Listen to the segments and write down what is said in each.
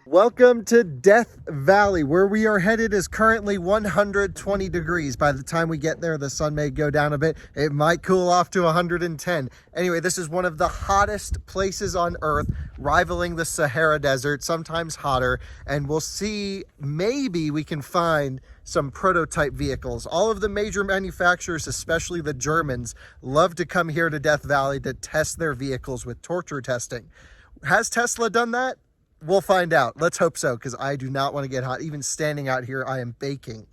Welcome to Death Valley. Where we are headed is currently 120 degrees. By the time we get there, the sun may go down a bit. It might cool off to 110. Anyway, this is one of the hottest places on Earth, rivaling the Sahara Desert, sometimes hotter. And we'll see, maybe we can find some prototype vehicles. All of the major manufacturers, especially the Germans, love to come here to Death Valley to test their vehicles with torture testing. Has Tesla done that? We'll find out. Let's hope so, because I do not want to get hot. Even standing out here, I am baking.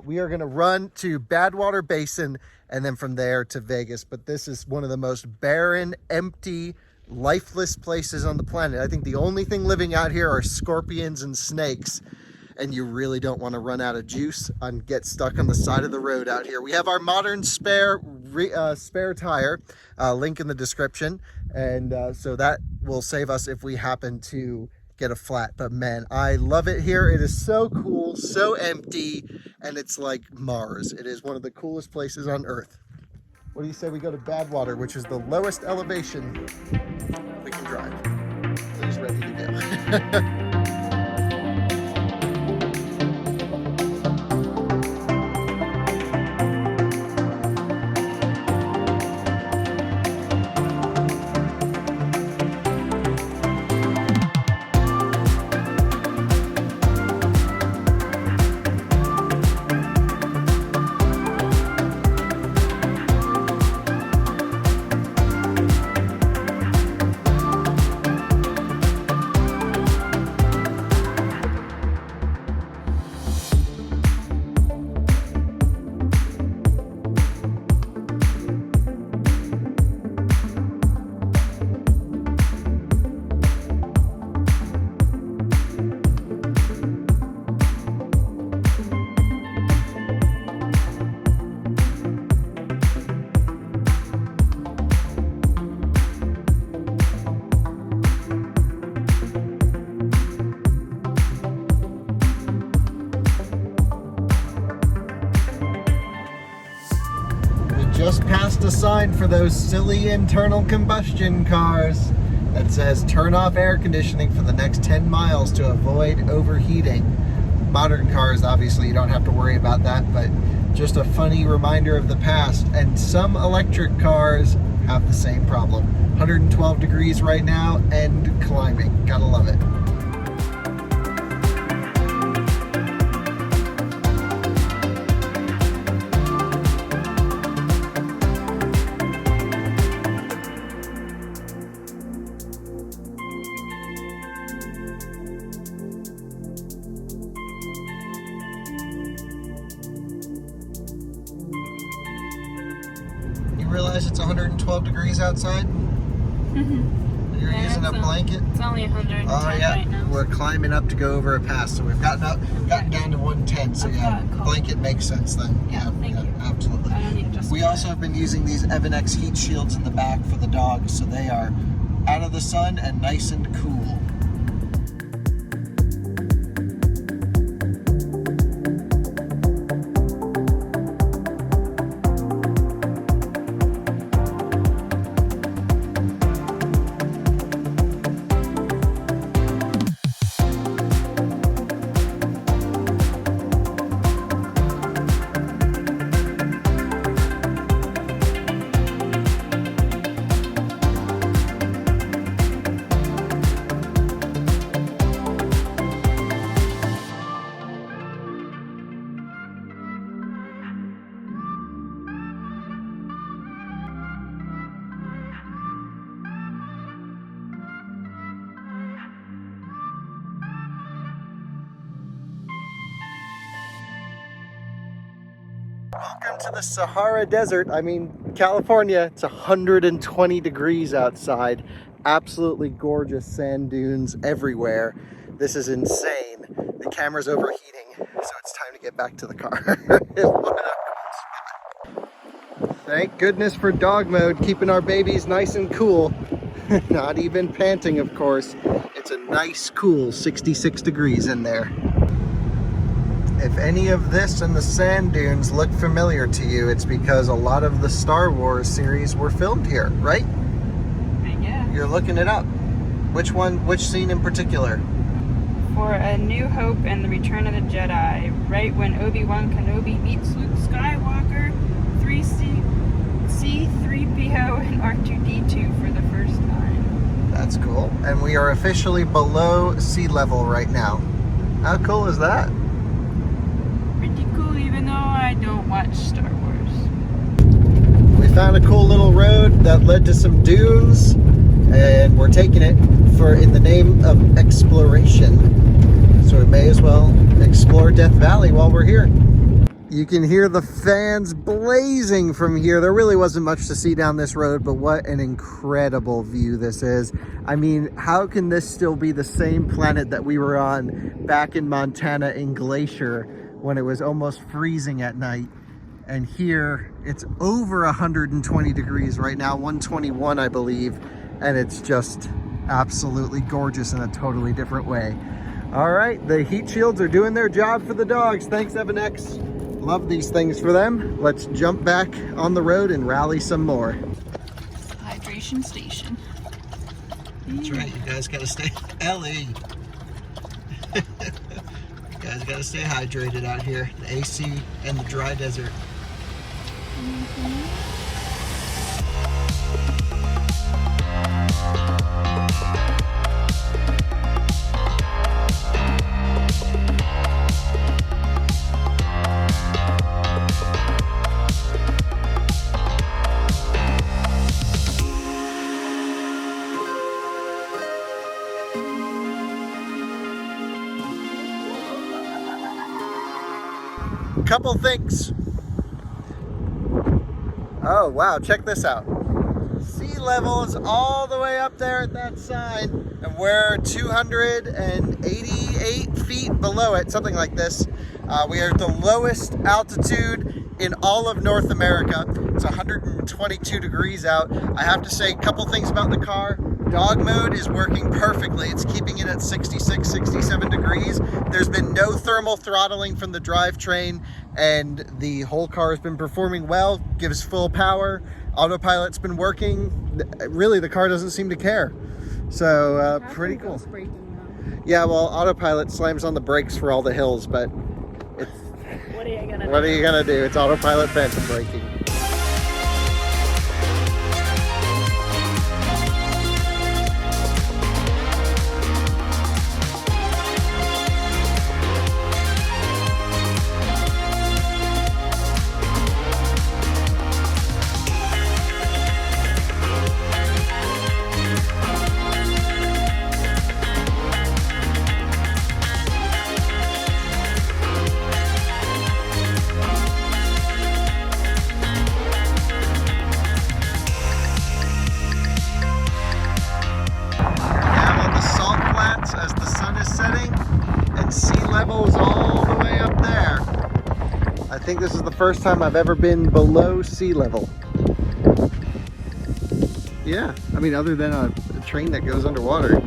We are going to run to Badwater Basin and then from there to Vegas. But this is one of the most barren, empty, lifeless places on the planet. I think the only thing living out here are scorpions and snakes. And you really don't want to run out of juice and get stuck on the side of the road out here. We have our modern spare tire, link in the description. And so that will save us if we happen to get a flat. But man, I love it here. It is so cool, so empty, and it's like Mars. It is one of the coolest places on Earth. What do you say we go to Badwater, which is the lowest elevation we can drive? Who's ready to go? Just passed a sign for those silly internal combustion cars that says turn off air conditioning for the next 10 miles to avoid overheating. Modern cars, obviously, you don't have to worry about that, but just a funny reminder of the past. And some electric cars have the same problem. 112 degrees right now and climbing. Gotta love it. Realize it's 112 degrees outside? Mm-hmm. You're using a blanket? It's only 110 right now. We're climbing up to go over a pass, so we've gotten down to 110, so blanket makes sense then. Thank you. Absolutely. I don't need just we also have been using these Evan X heat shields in the back for the dogs, so they are out of the sun and nice and cool. Welcome to the Sahara Desert. I mean, California, it's 120 degrees outside. Absolutely gorgeous sand dunes everywhere. This is insane. The camera's overheating, so it's time to get back to the car. What a cool spot. Thank goodness for dog mode, keeping our babies nice and cool. Not even panting, of course. It's a nice, cool 66 degrees in there. If any of this and the sand dunes look familiar to you, it's because a lot of the Star Wars series were filmed here, right? Yeah. You're looking it up. Which one, which scene in particular? For A New Hope and The Return of the Jedi, right when Obi-Wan Kenobi meets Luke Skywalker, 3C3PO and R2-D2 for the first time. That's cool. And we are officially below sea level right now. How cool is that? Pretty cool, even though I don't watch Star Wars. We found a cool little road that led to some dunes, and we're taking it in the name of exploration. So we may as well explore Death Valley while we're here. You can hear the fans blazing from here. There really wasn't much to see down this road, but what an incredible view this is. I mean, how can this still be the same planet that we were on back in Montana in Glacier when it was almost freezing at night? And here it's over 120 degrees right now, 121 I believe, and it's just absolutely gorgeous in a totally different way. All right, the heat shields are doing their job for the dogs. Thanks, Evan X. Love these things for them. Let's jump back on the road and rally some more. Hydration station. That's right, you guys gotta stay, Ellie. You guys gotta stay hydrated out here. The AC and the dry desert. Couple things. Oh wow, check this out. Sea level is all the way up there at that sign, and we're 288 feet below it, something like this. We are at the lowest altitude in all of North America. It's 122 degrees out. I have to say a couple things about the car. Dog mode is working perfectly. It's keeping it at 66, 67 degrees. There's been no thermal throttling from the drivetrain, and the whole car has been performing well, gives full power. Autopilot's been working. Really, the car doesn't seem to care. So pretty cool. Yeah, well, autopilot slams on the brakes for all the hills, but it's, What are you gonna do? what are you gonna do? It's autopilot phantom braking. I think this is the first time I've ever been below sea level. Yeah, I mean, other than a train that goes underwater.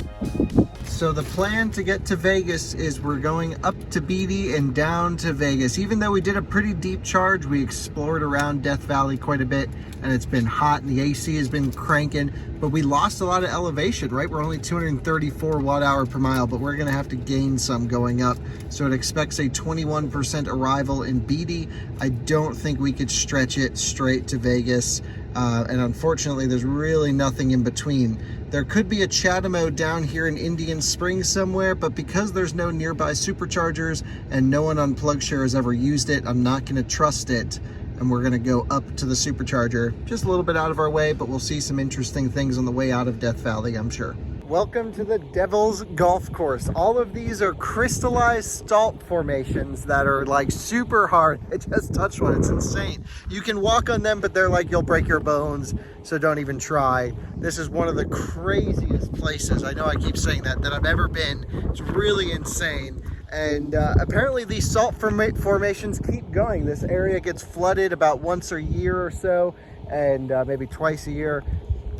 So the plan to get to Vegas is we're going up to Beatty and down to Vegas. Even though we did a pretty deep charge, we explored around Death Valley quite a bit, and it's been hot and the AC has been cranking, but we lost a lot of elevation, right? We're only 234 watt-hour per mile, but we're gonna have to gain some going up. So it expects a 21% arrival in Beatty. I don't think we could stretch it straight to Vegas. And unfortunately, there's really nothing in between. There could be a Chatamo down here in Indian Springs somewhere, but because there's no nearby superchargers and no one on PlugShare has ever used it, I'm not gonna trust it. And we're gonna go up to the supercharger, just a little bit out of our way, but we'll see some interesting things on the way out of Death Valley, I'm sure. Welcome to the Devil's Golf Course. All of these are crystallized salt formations that are like super hard. I just touched one, it's insane. You can walk on them, but they're like, you'll break your bones, so don't even try. This is one of the craziest places, I know I keep saying that I've ever been. It's really insane. And apparently these salt formations keep going. This area gets flooded about once a year or so, and maybe twice a year.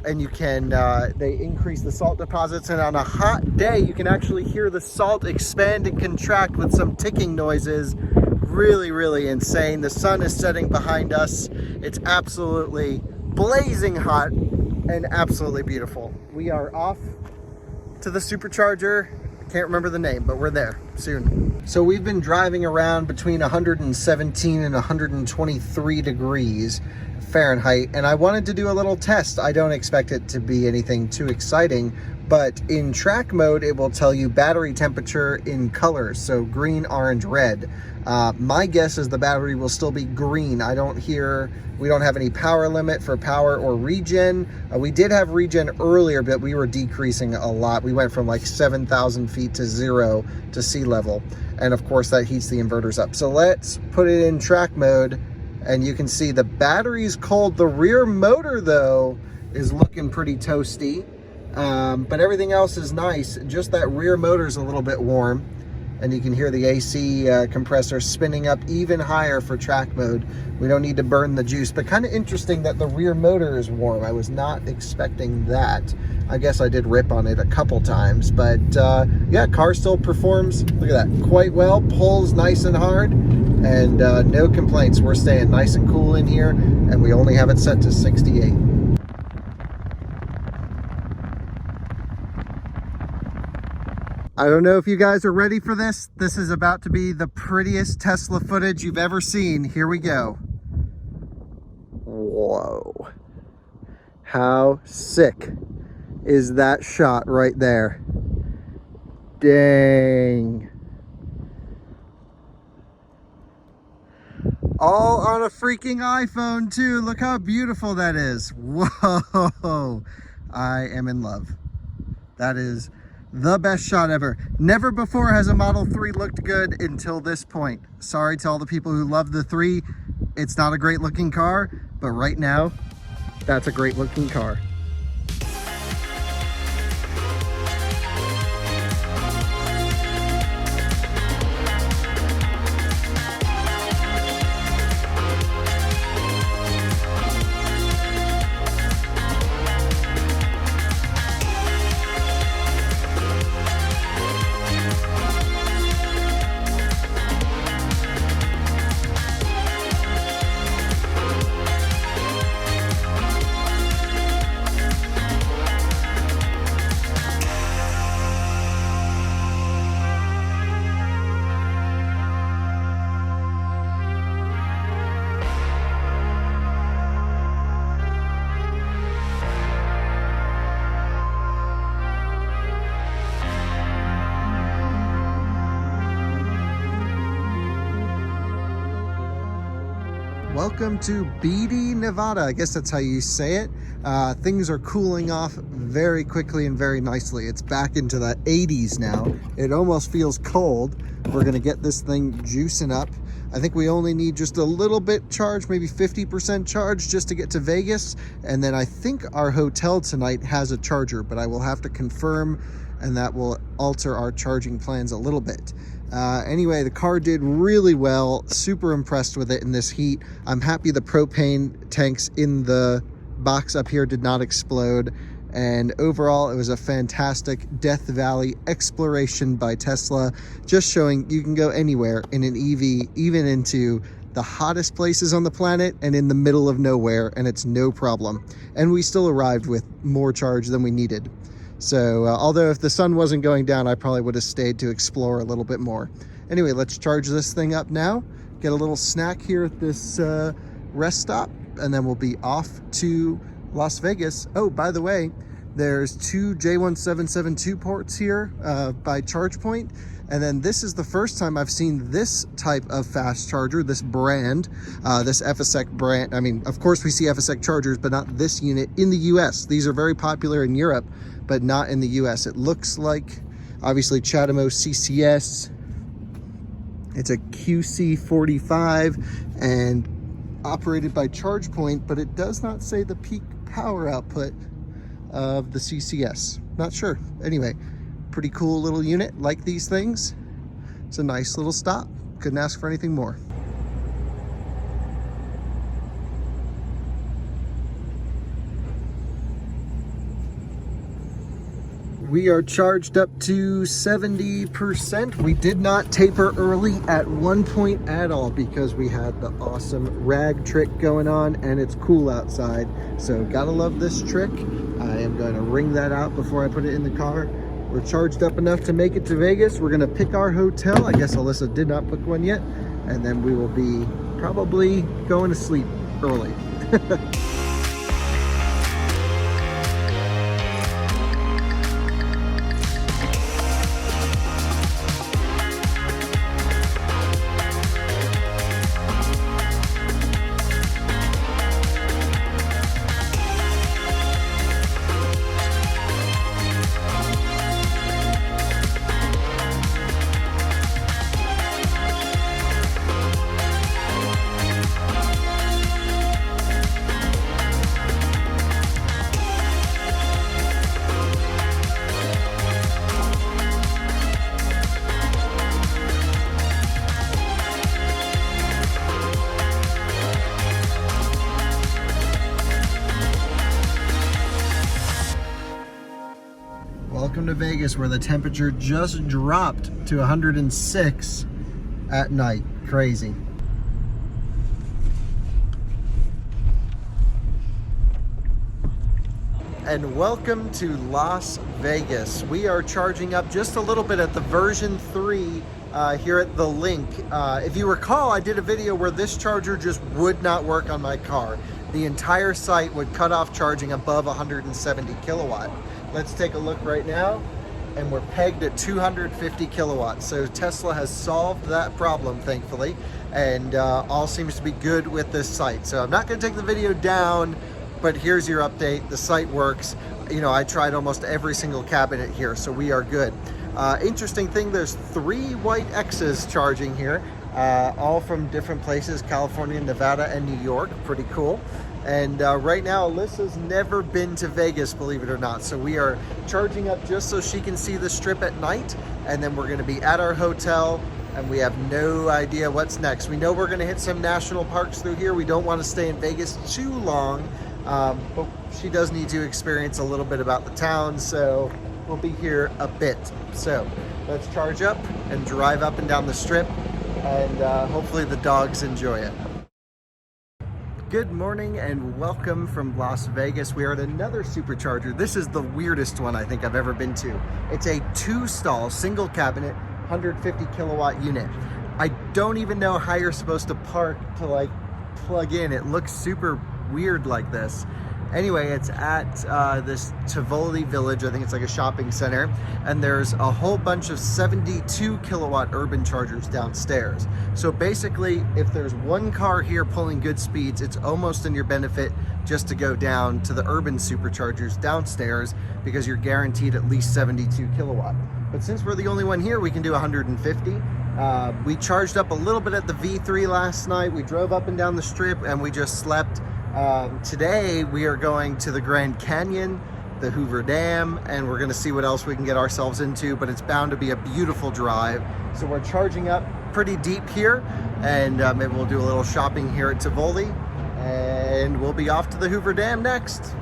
And you can, they increase the salt deposits, and on a hot day, you can actually hear the salt expand and contract with some ticking noises. Really, really insane. The sun is setting behind us. It's absolutely blazing hot and absolutely beautiful. We are off to the Supercharger. Can't remember the name, but we're there soon. So we've been driving around between 117 and 123 degrees Fahrenheit, and I wanted to do a little test. I don't expect it to be anything too exciting, but in track mode, it will tell you battery temperature in colors, so green, orange, red. My guess is the battery will still be green. We don't have any power limit for power or regen. We did have regen earlier, but we were decreasing a lot. We went from like 7,000 feet to 0 to sea level. And of course that heats the inverters up. So let's put it in track mode, and you can see the battery's cold. The rear motor though is looking pretty toasty, but everything else is nice. Just that rear motor's a little bit warm, and you can hear the AC compressor spinning up even higher for track mode. We don't need to burn the juice, but kind of interesting that the rear motor is warm. I was not expecting that. I guess I did rip on it a couple times, but yeah, car still performs, look at that, quite well. Pulls nice and hard, and no complaints. We're staying nice and cool in here, and we only have it set to 68. I don't know if you guys are ready for this. This is about to be the prettiest Tesla footage you've ever seen. Here we go. Whoa. How sick is that shot right there? Dang. All on a freaking iPhone too. Look how beautiful that is. Whoa. I am in love. That is the best shot ever. Never before has a Model 3 looked good until this point. Sorry to all the people who love the 3. It's not a great looking car, but right now, that's a great looking car. Welcome to Beatty, Nevada. I guess that's how you say it. Things are cooling off very quickly and very nicely. It's back into the 80s now. It almost feels cold. We're gonna get this thing juicing up. I think we only need just a little bit charge, maybe 50% charge just to get to Vegas. And then I think our hotel tonight has a charger, but I will have to confirm, and that will alter our charging plans a little bit. Anyway, the car did really well. Super impressed with it in this heat. I'm happy the propane tanks in the box up here did not explode. And overall, it was a fantastic Death Valley exploration by Tesla, just showing you can go anywhere in an EV, even into the hottest places on the planet and in the middle of nowhere, and it's no problem. And we still arrived with more charge than we needed. So although if the sun wasn't going down, I probably would have stayed to explore a little bit more. Anyway, let's charge this thing up now, get a little snack here at this rest stop, and then we'll be off to Las Vegas. Oh, by the way, there's 2 J1772 ports here by ChargePoint. And then this is the first time I've seen this type of fast charger, this brand, this FSEC brand. I mean, of course we see FSEC chargers, but not this unit in the US. These are very popular in Europe, but not in the US. It looks like, obviously, CHAdeMO CCS. It's a QC45 and operated by ChargePoint, but it does not say the peak power output of the CCS. Not sure. Anyway, pretty cool little unit. Like these things. It's a nice little stop. Couldn't ask for anything more. We are charged up to 70%. We did not taper early at one point at all because we had the awesome rag trick going on and it's cool outside. So gotta love this trick. I am going to wring that out before I put it in the car. We're charged up enough to make it to Vegas. We're gonna pick our hotel. I guess Alyssa did not book one yet. And then we will be probably going to sleep early. Welcome to Vegas, where the temperature just dropped to 106 at night. Crazy. And welcome to Las Vegas. We are charging up just a little bit at the version 3 here at the Link. If you recall, I did a video where this charger just would not work on my car. The entire site would cut off charging above 170 kilowatt. Let's take a look right now, and we're pegged at 250 kilowatts. So Tesla has solved that problem, thankfully, and all seems to be good with this site. So I'm not gonna take the video down, but here's your update. The site works. You know, I tried almost every single cabinet here, so we are good. Interesting thing, there's 3 white X's charging here, all from different places, California, Nevada, and New York. Pretty cool. And right now, Alyssa's never been to Vegas, believe it or not. So we are charging up just so she can see the strip at night. And then we're gonna be at our hotel, and we have no idea what's next. We know we're gonna hit some national parks through here. We don't wanna stay in Vegas too long, but she does need to experience a little bit about the town, so we'll be here a bit. So let's charge up and drive up and down the strip, and hopefully the dogs enjoy it. Good morning and welcome from Las Vegas. We are at another Supercharger. This is the weirdest one I think I've ever been to. It's a 2-stall single cabinet 150 kilowatt unit. I don't even know how you're supposed to park to like plug in. It looks super weird like this. Anyway, it's at this Tivoli Village. I think it's like a shopping center. And there's a whole bunch of 72 kilowatt urban chargers downstairs. So basically, if there's one car here pulling good speeds, it's almost in your benefit just to go down to the urban superchargers downstairs because you're guaranteed at least 72 kilowatt. But since we're the only one here, we can do 150. We charged up a little bit at the V3 last night. We drove up and down the strip and we just slept. Today we are going to the Grand Canyon, the Hoover Dam, and we're going to see what else we can get ourselves into, but it's bound to be a beautiful drive. So we're charging up pretty deep here, and maybe we'll do a little shopping here at Tivoli, and we'll be off to the Hoover Dam next.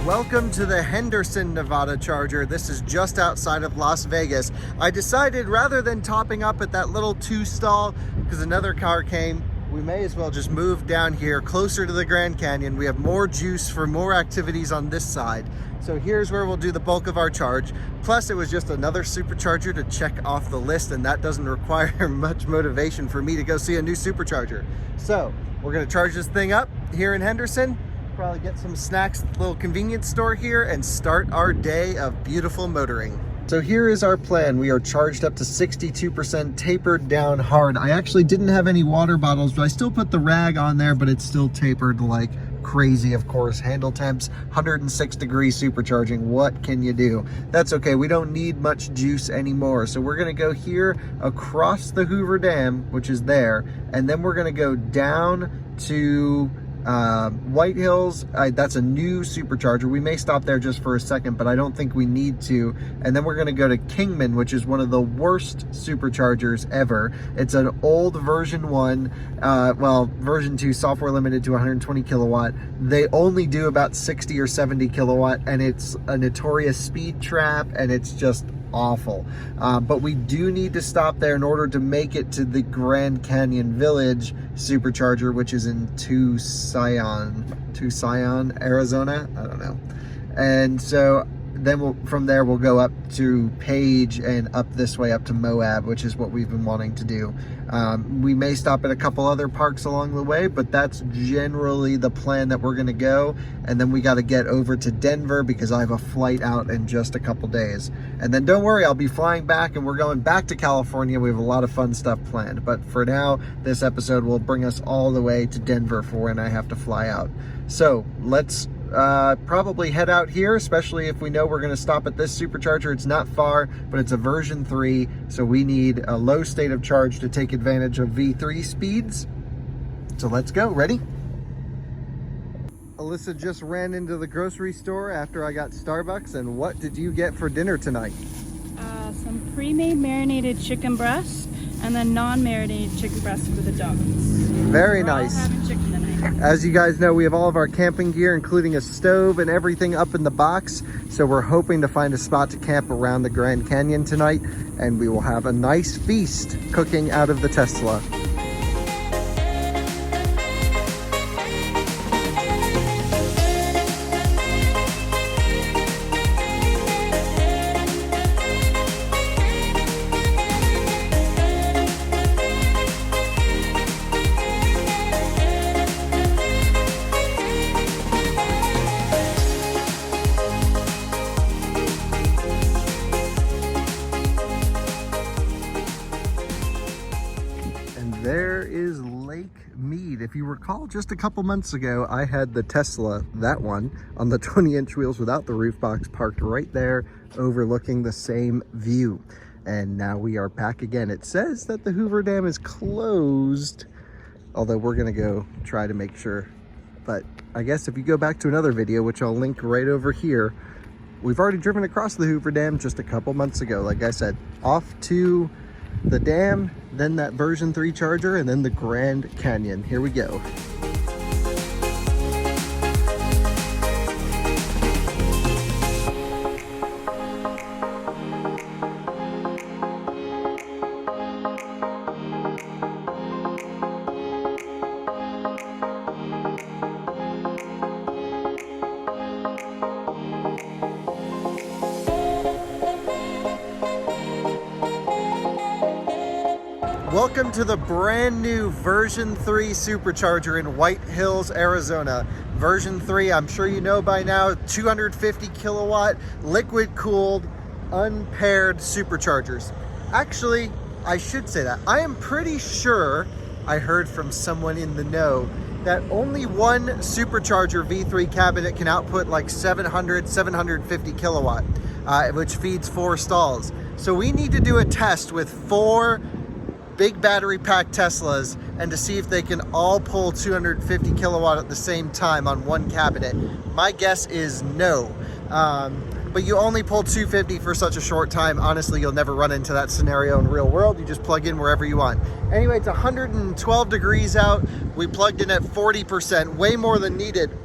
Welcome to the Henderson, Nevada charger. This is just outside of Las Vegas. I decided rather than topping up at that little 2-stall, because another car came, we may as well just move down here closer to the Grand Canyon. We have more juice for more activities on this side. So here's where we'll do the bulk of our charge. Plus, it was just another supercharger to check off the list, and that doesn't require much motivation for me to go see a new supercharger. So we're gonna charge this thing up here in Henderson, probably get some snacks at the little convenience store here, and start our day of beautiful motoring. So here is our plan. We are charged up to 62%, tapered down hard. I actually didn't have any water bottles, but I still put the rag on there, but it's still tapered like crazy, of course. Handle temps, 106 degrees supercharging. What can you do? That's okay. We don't need much juice anymore. So we're gonna go here across the Hoover Dam, which is there, and then we're gonna go down to White Hills. That's a new supercharger. We may stop there just for a second, but I don't think we need to. And then we're going to go to Kingman, which is one of the worst superchargers ever. It's an old version 1, version 2, software limited to 120 kilowatt. They only do about 60 or 70 kilowatt, and it's a notorious speed trap, and it's just awful. But we do need to stop there in order to make it to the Grand Canyon Village supercharger, which is in Tucson, Arizona. I don't know. And so then from there we'll go up to Page and up this way up to Moab, which is what we've been wanting to do. We may stop at a couple other parks along the way, but that's generally the plan that we're going to go. And then we got to get over to Denver because I have a flight out in just a couple days. And then don't worry, I'll be flying back and we're going back to California. We have a lot of fun stuff planned. But for now, this episode will bring us all the way to Denver for when I have to fly out. So let's probably head out here, especially if we know we're going to stop at this supercharger. It's not far, but it's a version 3, so we need a low state of charge to take advantage of V3 speeds. So let's go. Ready? Alyssa just ran into the grocery store after I got Starbucks, and what did you get for dinner tonight? Some pre-made marinated chicken breasts and then non-marinated chicken breasts for the dogs. Very nice. We're all having chicken tonight. As you guys know, we have all of our camping gear, including a stove and everything up in the box. So we're hoping to find a spot to camp around the Grand Canyon tonight, and we will have a nice feast cooking out of the Tesla. There is Lake Mead. If you recall, just a couple months ago, I had the Tesla, that one, on the 20-inch wheels without the roof box, parked right there overlooking the same view. And now we are back again. It says that the Hoover Dam is closed, although we're gonna go try to make sure. But I guess if you go back to another video, which I'll link right over here, we've already driven across the Hoover Dam just a couple months ago. Like I said, off to the dam, then that version 3 charger, and then the Grand Canyon. Here we go. Welcome to the brand new version 3 supercharger in White Hills, Arizona. Version 3, I'm sure you know by now, 250 kilowatt, liquid cooled, unpaired superchargers. Actually, I should say that. I am pretty sure I heard from someone in the know that only one supercharger V3 cabinet can output like 700, 750 kilowatt, which feeds 4 stalls. So we need to do a test with 4 big battery pack Teslas and to see if they can all pull 250 kilowatt at the same time on one cabinet. My guess is no. But you only pull 250 for such a short time. Honestly, you'll never run into that scenario in the real world. You just plug in wherever you want. Anyway, it's 112 degrees out. We plugged in at 40%, way more than needed.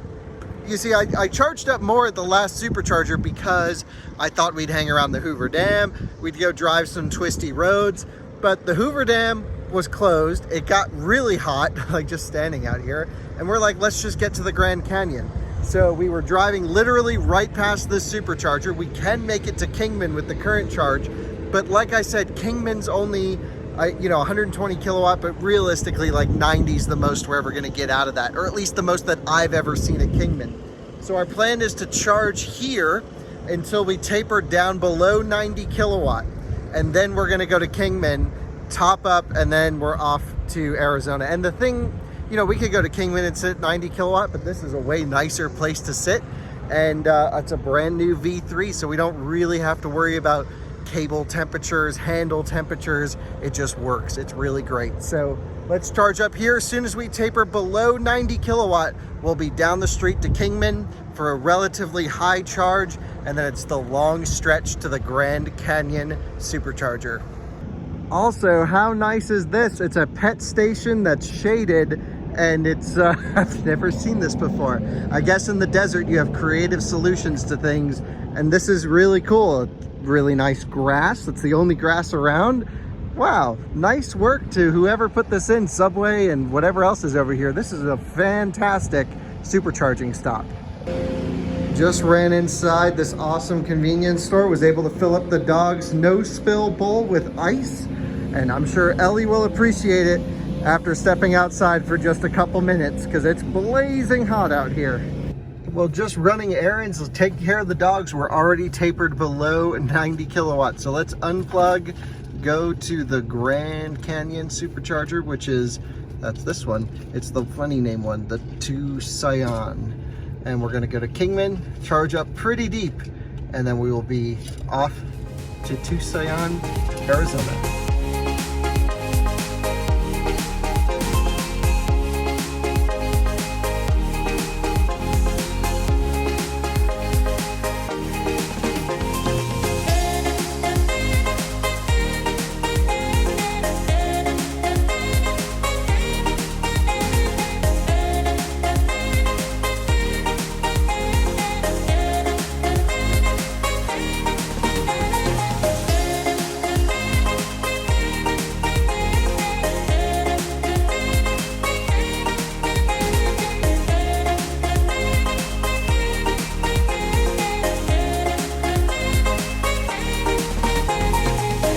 You see, I charged up more at the last supercharger because I thought we'd hang around the Hoover Dam. We'd go drive some twisty roads. But the Hoover Dam was closed. It got really hot, like just standing out here. And we're like, let's just get to the Grand Canyon. So we were driving literally right past this supercharger. We can make it to Kingman with the current charge. But like I said, Kingman's only, 120 kilowatt, but realistically like 90 is the most we're ever gonna get out of that, or at least the most that I've ever seen at Kingman. So our plan is to charge here until we taper down below 90 kilowatt. And then we're gonna go to Kingman, top up, and then we're off to Arizona. And the thing, we could go to Kingman and sit 90 kilowatt, but this is a way nicer place to sit. And it's a brand new V3, so we don't really have to worry about cable temperatures, handle temperatures. It just works. It's really great. So let's charge up here. As soon as we taper below 90 kilowatt, we'll be down the street to Kingman for a relatively high charge, and then it's the long stretch to the Grand Canyon Supercharger. Also, how nice is this? It's a pet station that's shaded, and it's, I've never seen this before. I guess in the desert you have creative solutions to things, and this is really cool. Really nice grass. It's the only grass around. Wow, nice work to whoever put this in, Subway and whatever else is over here. This is a fantastic supercharging stop. Just ran inside this awesome convenience store, was able to fill up the dog's no spill bowl with ice, and I'm sure Ellie will appreciate it after stepping outside for just a couple minutes because it's blazing hot out here. Well, just running errands, taking care of the dogs, we're already tapered below 90 kilowatts. So let's unplug, go to the Grand Canyon Supercharger, which is, that's this one. It's the funny name one, the Tucson. And we're gonna go to Kingman, charge up pretty deep, and then we will be off to Tucson, Arizona.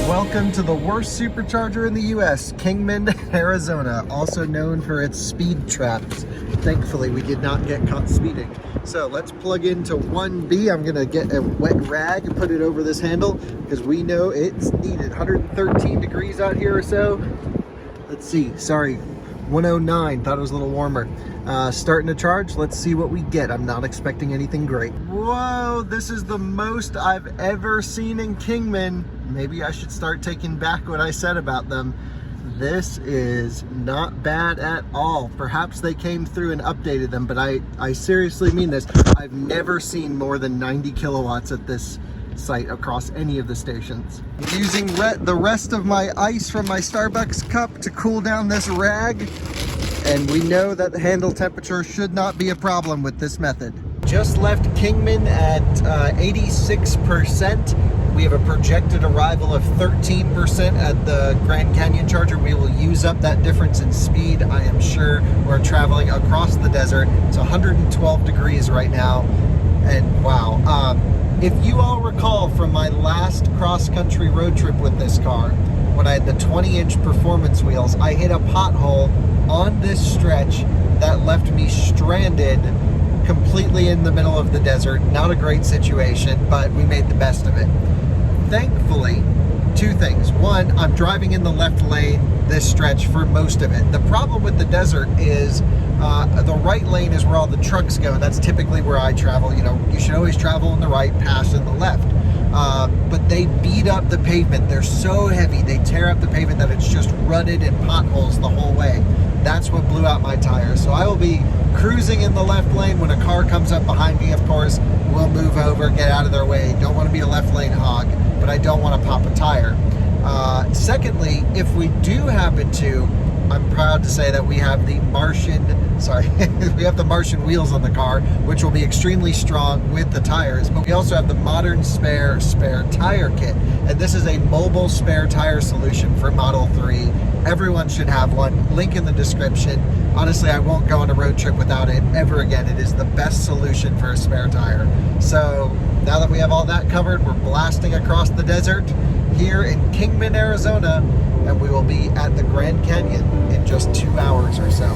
Welcome to the worst supercharger in the US, Kingman, Arizona, also known for its speed traps. Thankfully, we did not get caught speeding. So let's plug into 1B. I'm gonna get a wet rag and put it over this handle because we know it's needed. 113 degrees out here or so. Let's see, sorry, 109, thought it was a little warmer. Starting to charge, let's see what we get. I'm not expecting anything great. Whoa, this is the most I've ever seen in Kingman. Maybe I should start taking back what I said about them. This is not bad at all. Perhaps they came through and updated them, but I seriously mean this. I've never seen more than 90 kilowatts at this site across any of the stations. Using the rest of my ice from my Starbucks cup to cool down this rag, and we know that the handle temperature should not be a problem with this method. Just left Kingman at 86%. We have a projected arrival of 13% at the Grand Canyon Charger. We will use up that difference in speed. I am sure we're traveling across the desert. It's 112 degrees right now. And wow, if you all recall from my last cross-country road trip with this car, when I had the 20-inch performance wheels, I hit a pothole on this stretch that left me stranded completely in the middle of the desert. Not a great situation, but we made the best of it. Thankfully, two things. One, I'm driving in the left lane this stretch for most of it. The problem with the desert is the right lane is where all the trucks go. That's typically where I travel. You know, you should always travel in the right, pass in the left. But they beat up the pavement. They're so heavy. They tear up the pavement that it's just rutted and potholes the whole way. That's what blew out my tires. So I will be cruising in the left lane. When a car comes up behind me, of course, we'll move over, get out of their way. Don't want to be a left lane hog, but I don't want to pop a tire. Secondly, if we do happen to I'm proud to say that we have the Martian, we have the Martian wheels on the car, which will be extremely strong with the tires, but we also have the modern spare tire kit. And this is a mobile spare tire solution for Model 3. Everyone should have one. Link in the description. Honestly, I won't go on a road trip without it ever again. It is the best solution for a spare tire. So now that we have all that covered, we're blasting across the desert here in Kingman, Arizona, and we will be at the Grand Canyon in just 2 hours or so.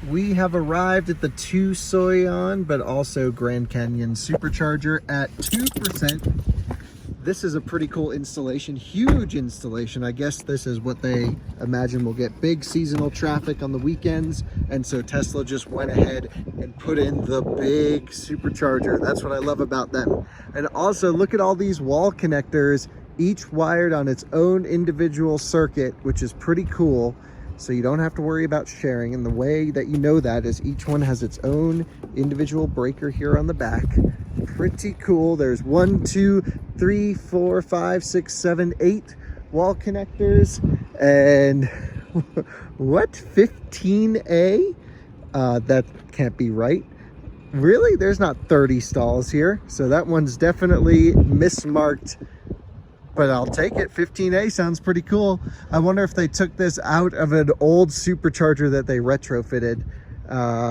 We have arrived at the Tucson, but also Grand Canyon Supercharger at 2%. This is a pretty cool installation, huge installation. I guess this is what they imagine will get big seasonal traffic on the weekends. And so Tesla just went ahead and put in the big supercharger. That's what I love about them. And also look at all these wall connectors, each wired on its own individual circuit, which is pretty cool. So you don't have to worry about sharing. And the way that you know that is each one has its own individual breaker here on the back. Pretty cool. There's 1, 2, 3, 4, 5, 6, 7, 8 wall connectors. And what, 15A? That can't be right. Really? There's not 30 stalls here. So that one's definitely mismarked. But I'll take it. 15A sounds pretty cool. I wonder if they took this out of an old supercharger that they retrofitted,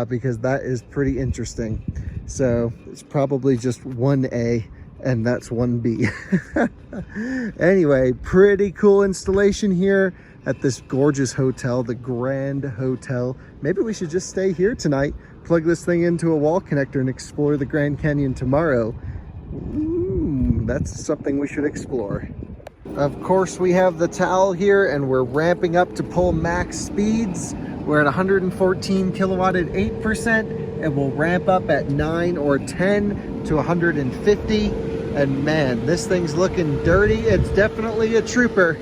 because that is pretty interesting. So it's probably just 1A and that's 1B. Anyway, pretty cool installation here at this gorgeous hotel, the Grand Hotel. Maybe we should just stay here tonight, plug this thing into a wall connector and explore the Grand Canyon tomorrow. That's something we should explore. Of course, we have the towel here and we're ramping up to pull max speeds. We're at 114 kilowatt at 8% and we'll ramp up at 9 or 10 to 150. And man, this thing's looking dirty. It's definitely a trooper.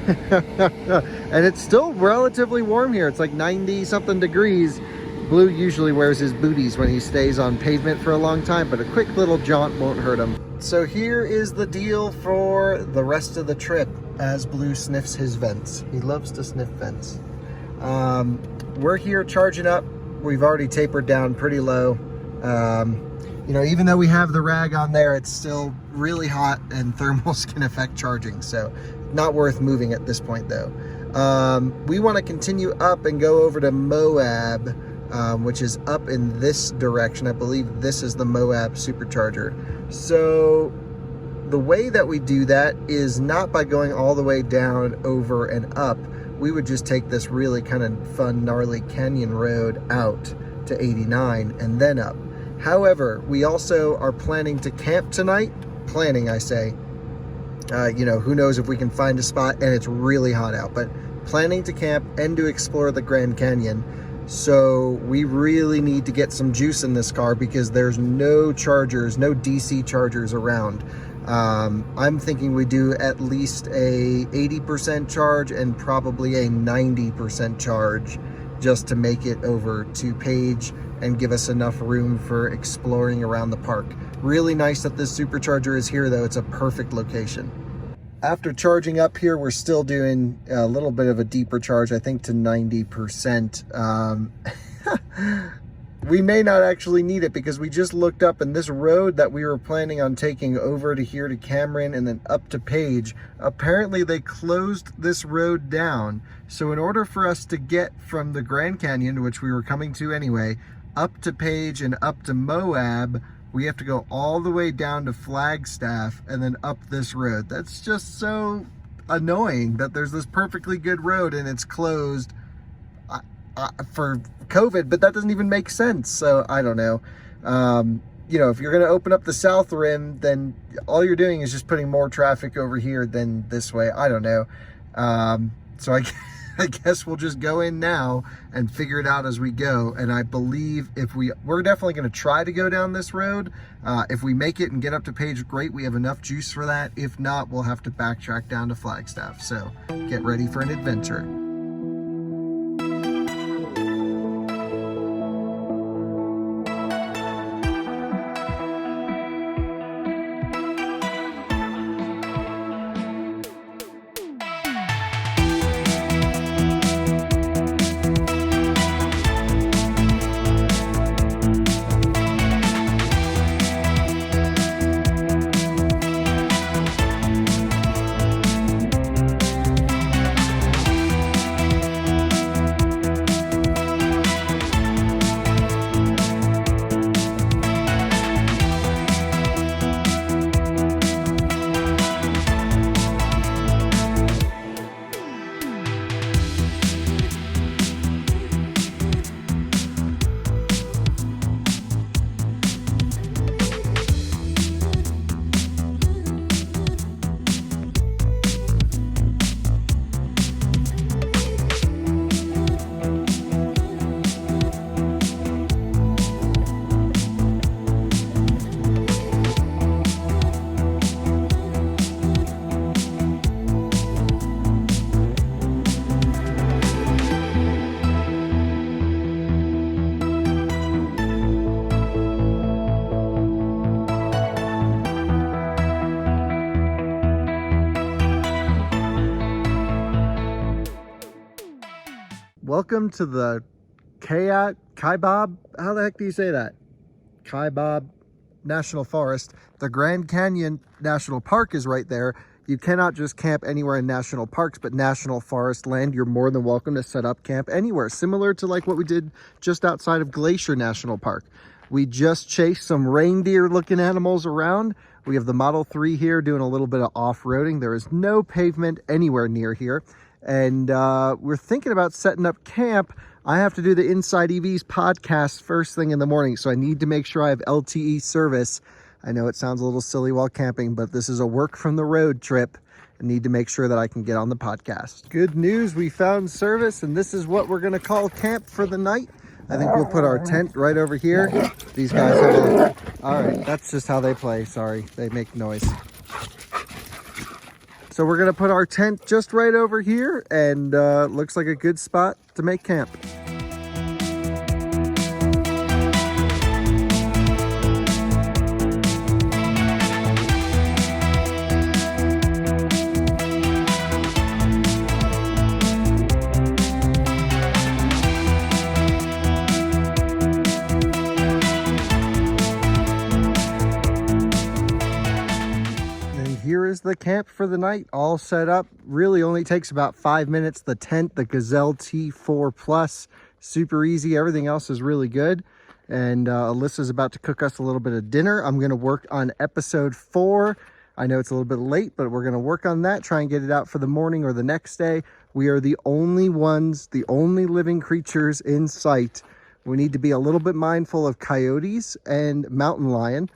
And it's still relatively warm here. It's like 90 something degrees. Blue usually wears his booties when he stays on pavement for a long time, but a quick little jaunt won't hurt him. So here is the deal for the rest of the trip as Blue sniffs his vents. He loves to sniff vents. We're here charging up. We've already tapered down pretty low. You know, even though we have the rag on there, it's still really hot and thermals can affect charging. So not worth moving at this point though. We want to continue up and go over to Moab, which is up in this direction. I believe this is the Moab supercharger. So the way that we do that is not by going all the way down, over, and up. We would just take this really kind of fun, gnarly canyon road out to 89 and then up. However, we also are planning to camp tonight. Planning, I say. You know, who knows if we can find a spot, and it's really hot out, but planning to camp and to explore the Grand Canyon. So we really need to get some juice in this car because there's no chargers, no DC chargers around. I'm thinking we do at least a 80% charge and probably a 90% charge just to make it over to Page and give us enough room for exploring around the park. Really nice that this supercharger is here though. It's a perfect location. After charging up here, we're still doing a little bit of a deeper charge, I think to 90%. We may not actually need it because we just looked up and this road that we were planning on taking over to here to Cameron and then up to Page, apparently they closed this road down. So in order for us to get from the Grand Canyon, which we were coming to anyway, up to Page and up to Moab, we have to go all the way down to Flagstaff and then up this road. That's just so annoying that there's this perfectly good road and it's closed for COVID, but that doesn't even make sense. So I don't know. You know, if you're going to open up the South Rim, then all you're doing is just putting more traffic over here than this way. I don't know. So I guess we'll just go in now and figure it out as we go. And I believe if we're definitely going to try to go down this road. If we make it and get up to Page, great. We have enough juice for that. If not, we'll have to backtrack down to Flagstaff. So get ready for an adventure. Welcome to the Kaibab, how the heck do you say that? Kaibab National Forest. The Grand Canyon National Park is right there. You cannot just camp anywhere in national parks, but national forest land, you're more than welcome to set up camp anywhere. Similar to like what we did just outside of Glacier National Park. We just chased some reindeer looking animals around. We have the Model 3 here doing a little bit of off-roading. There is no pavement anywhere near here. And we're thinking about setting up camp. I have to do the Inside EVs podcast first thing in the morning, so I need to make sure I have LTE service. I know it sounds a little silly while camping, but this is a work from the road trip. I need to make sure that I can get on the podcast. Good news, we found service, and this is what we're going to call camp for the night. I think we'll put our tent right over here. These guys have all right, that's just how they play. Sorry, they make noise. So we're going to put our tent just right over here, and looks like a good spot to make camp. Here is the camp for the night, all set up. Really only takes about 5 minutes. The tent, the Gazelle T4 Plus, super easy. Everything else is really good. And Alyssa's about to cook us a little bit of dinner. I'm going to work on episode 4. I know it's a little bit late, but we're going to work on that, try and get it out for the morning or the next day. We are the only ones, the only living creatures in sight We need to be a little bit mindful of coyotes and mountain lion.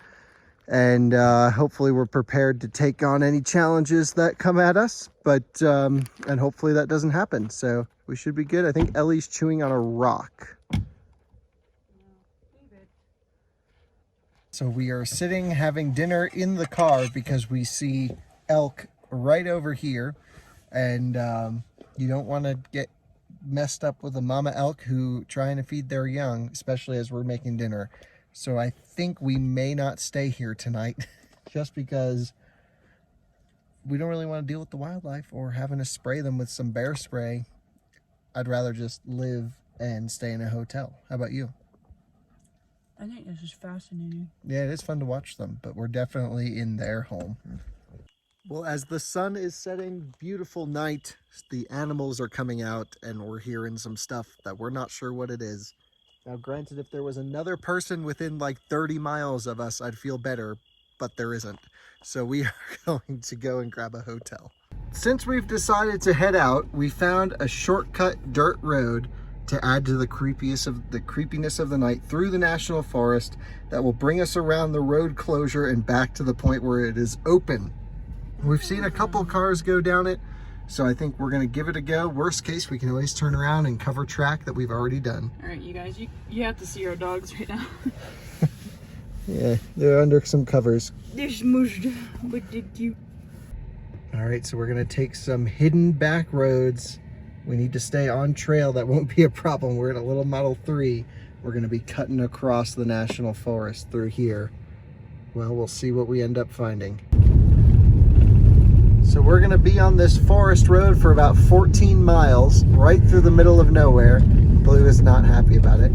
And hopefully we're prepared to take on any challenges that come at us. But, and hopefully that doesn't happen. So we should be good. I think Ellie's chewing on a rock. So we are sitting having dinner in the car because we see elk right over here. And you don't want to get messed up with a mama elk who trying to feed their young, especially as we're making dinner. So I think we may not stay here tonight just because we don't really want to deal with the wildlife or having to spray them with some bear spray. I'd rather just live and stay in a hotel. How about you? I think this is fascinating. Yeah, it is fun to watch them, but we're definitely in their home. Well, as the sun is setting, beautiful night, the animals are coming out and we're hearing some stuff that we're not sure what it is. Now, granted, if there was another person within like 30 miles of us, I'd feel better, but there isn't. So we are going to go and grab a hotel. Since we've decided to head out, we found a shortcut dirt road to add to the creepiness of the night through the national forest that will bring us around the road closure and back to the point where it is open. We've seen a couple cars go down it, so I think we're going to give it a go. Worst case, we can always turn around and cover track that we've already done. All right, you guys, you have to see our dogs right now. Yeah, they're under some covers. They're smooshed, but they're cute. All right, so we're going to take some hidden back roads. We need to stay on trail. That won't be a problem. We're in a little Model 3. We're going to be cutting across the national forest through here. Well, we'll see what we end up finding. So we're going to be on this forest road for about 14 miles, right through the middle of nowhere. Blue is not happy about it.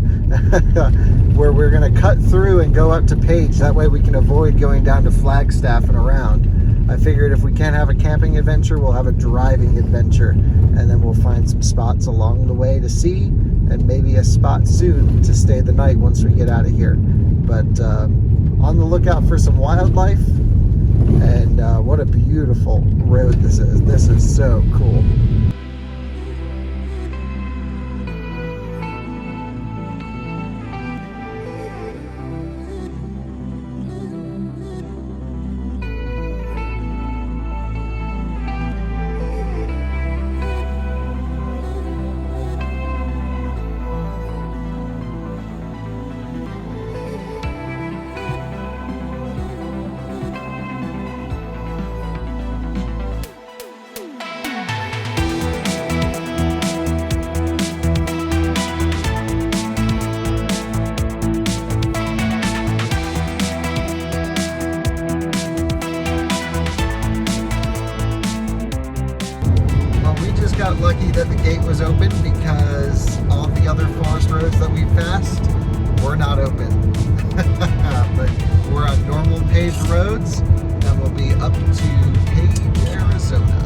Where we're going to cut through and go up to Page. That way we can avoid going down to Flagstaff and around. I figured if we can't have a camping adventure, we'll have a driving adventure. And then we'll find some spots along the way to see, and maybe a spot soon to stay the night once we get out of here. But on the lookout for some wildlife. And what a beautiful road this is. This is so cool. Got lucky that the gate was open because all the other forest roads that we passed were not open. But we're on normal paved roads and we'll be up to Page, Arizona.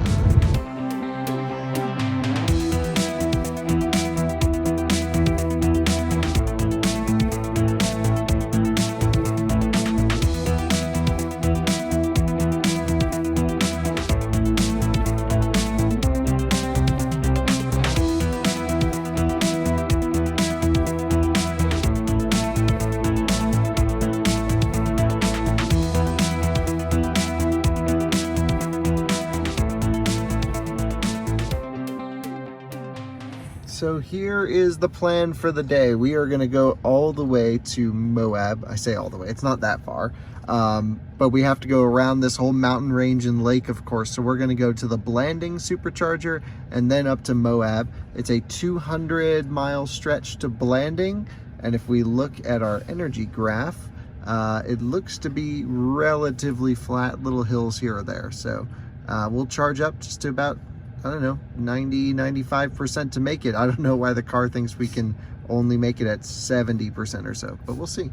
So here is the plan for the day. We are gonna go all the way to Moab. I say all the way, it's not that far. But we have to go around this whole mountain range and lake, of course. So we're gonna go to the Blanding Supercharger and then up to Moab. It's a 200-mile stretch to Blanding. And if we look at our energy graph, it looks to be relatively flat, little hills here or there. So we'll charge up just to about, I don't know, 95% to make it. I don't know why the car thinks we can only make it at 70% or so, but we'll see.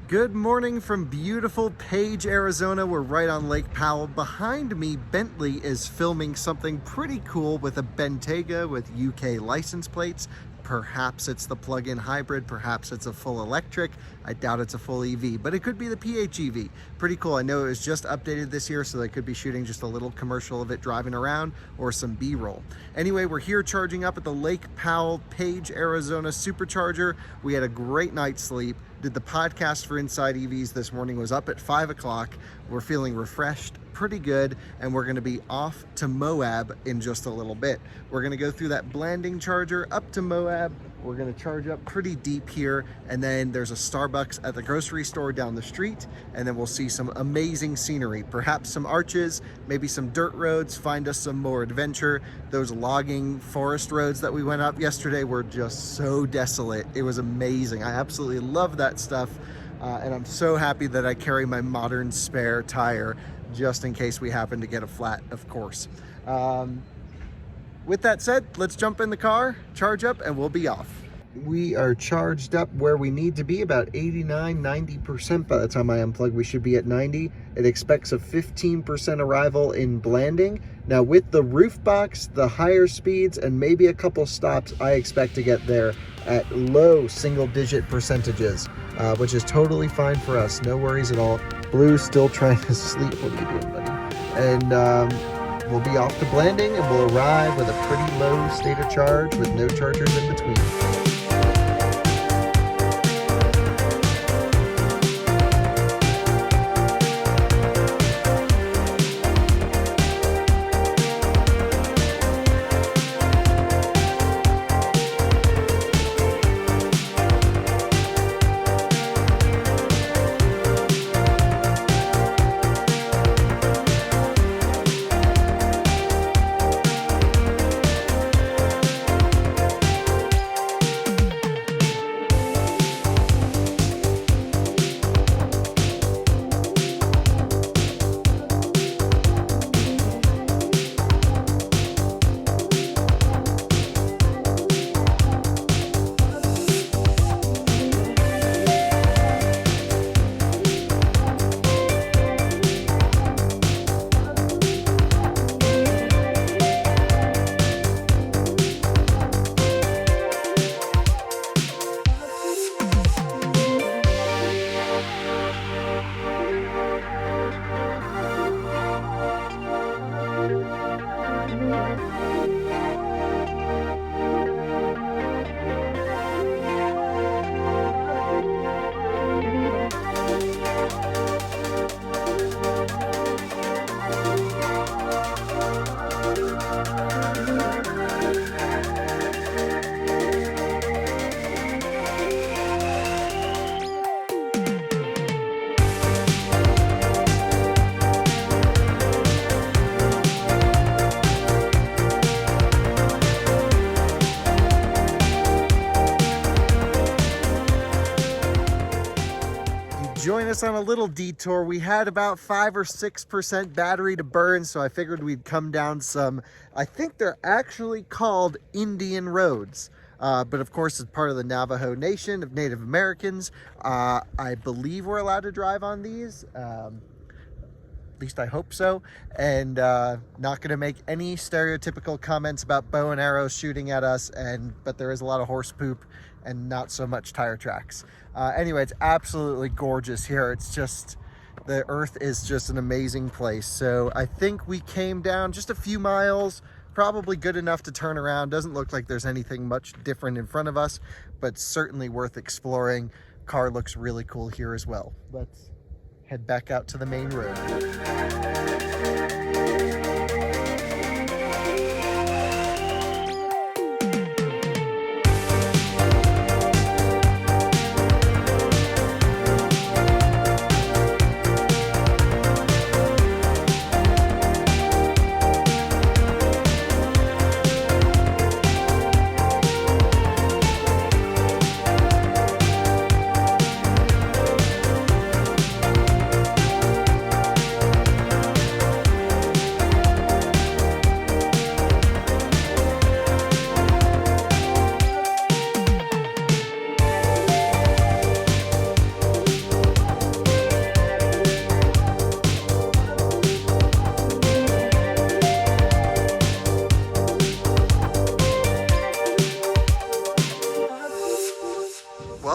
Good morning from beautiful Page, Arizona. We're right on Lake Powell. Behind me, Bentley is filming something pretty cool with a Bentayga with UK license plates. Perhaps it's the plug-in hybrid, perhaps it's a full electric. I doubt it's a full EV, but it could be the PHEV. Pretty cool. I know it was just updated this year, so they could be shooting just a little commercial of it driving around or some B-roll. Anyway, we're here charging up at the Lake Powell, Page, Arizona Supercharger. We had a great night's sleep. Did the podcast for Inside EVs this morning, was up at 5 o'clock. We're feeling refreshed, pretty good, and we're gonna be off to Moab in just a little bit. We're gonna go through that Blanding charger up to Moab. We're gonna charge up pretty deep here, and then there's a Starbucks at the grocery store down the street, and then we'll see some amazing scenery, perhaps some arches, maybe some dirt roads, find us some more adventure. Those logging forest roads that we went up yesterday were just so desolate. It was amazing. I absolutely love that stuff, and I'm so happy that I carry my modern spare tire just in case we happen to get a flat, of course. With that said, let's jump in the car, charge up, and we'll be off. We are charged up where we need to be, about 89, 90%. By the time I unplug, we should be at 90. It expects a 15% arrival in Blanding. Now with the roof box, the higher speeds, and maybe a couple stops, I expect to get there at low single-digit percentages, which is totally fine for us. No worries at all. Blue's still trying to sleep. What are you doing, buddy? And we'll be off to Blanding, and we'll arrive with a pretty low state of charge with no chargers in between. Join us on a little detour. We had about 5 or 6% battery to burn, so I figured we'd come down some, I think they're actually called Indian roads. But of course, it's part of the Navajo Nation of Native Americans. I believe we're allowed to drive on these. At least I hope so. And not going to make any stereotypical comments about bow and arrows shooting at us, but there is a lot of horse poop and not so much tire tracks. Anyway, it's absolutely gorgeous here. It's just, the earth is just an amazing place. So I think we came down just a few miles, probably good enough to turn around. Doesn't look like there's anything much different in front of us, but certainly worth exploring. Car looks really cool here as well. Let's head back out to the main road.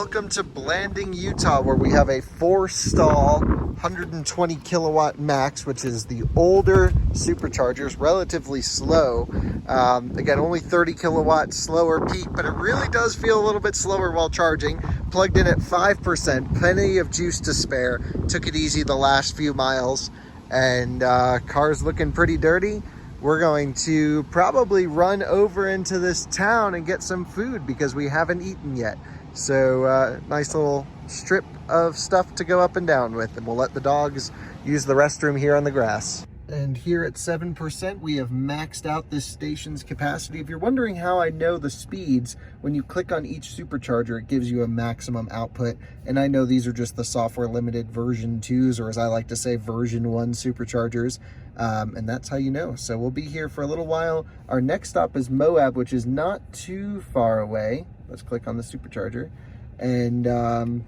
Welcome to Blanding, Utah, where we have a 4-stall 120 kilowatt max, which is the older superchargers, relatively slow. Again, only 30 kilowatts slower peak, but it really does feel a little bit slower while charging. Plugged in at 5%, plenty of juice to spare. Took it easy the last few miles, and car's looking pretty dirty. We're going to probably run over into this town and get some food because we haven't eaten yet. So nice little strip of stuff to go up and down with, and we'll let the dogs use the restroom here on the grass. And here at 7%, we have maxed out this station's capacity. If you're wondering how I know the speeds, when you click on each supercharger, it gives you a maximum output. And I know these are just the software limited version 2s, or as I like to say, version 1 superchargers. And that's how you know. So we'll be here for a little while. Our next stop is Moab, which is not too far away. Let's click on the supercharger. And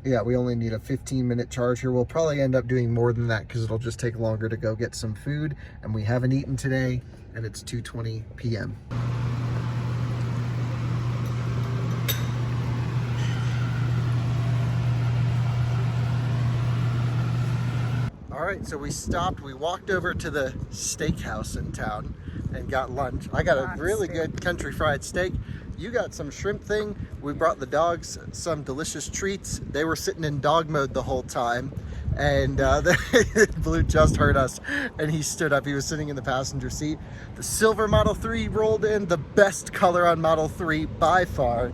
yeah, we only need a 15-minute charge here. We'll probably end up doing more than that because it'll just take longer to go get some food. And we haven't eaten today, and it's 2:20 p.m. All right, so we stopped. We walked over to the steakhouse in town and got lunch. I got a really good country fried steak. You got some shrimp thing. We brought the dogs some delicious treats. They were sitting in dog mode the whole time. And Blue just heard us and he stood up. He was sitting in the passenger seat. The silver Model 3 rolled in, the best color on Model 3 by far.